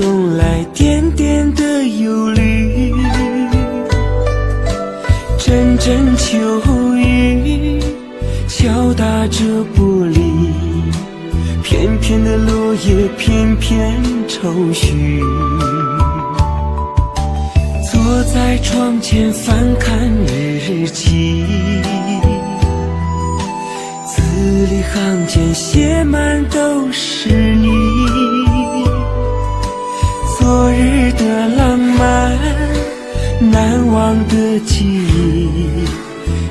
送来点点的忧虑。阵阵秋雨敲打着玻璃，片片的落叶片片愁绪。坐在窗前翻看日记，字里行间写满都是你。昨日的浪漫，难忘的记忆，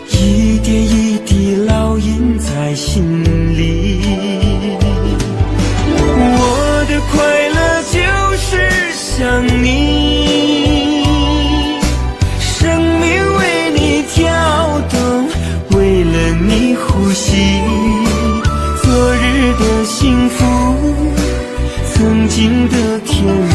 一点一滴烙印在心里。我的快乐就是想你，生命为你跳动，为了你呼吸。昨日的幸福，曾经的甜蜜，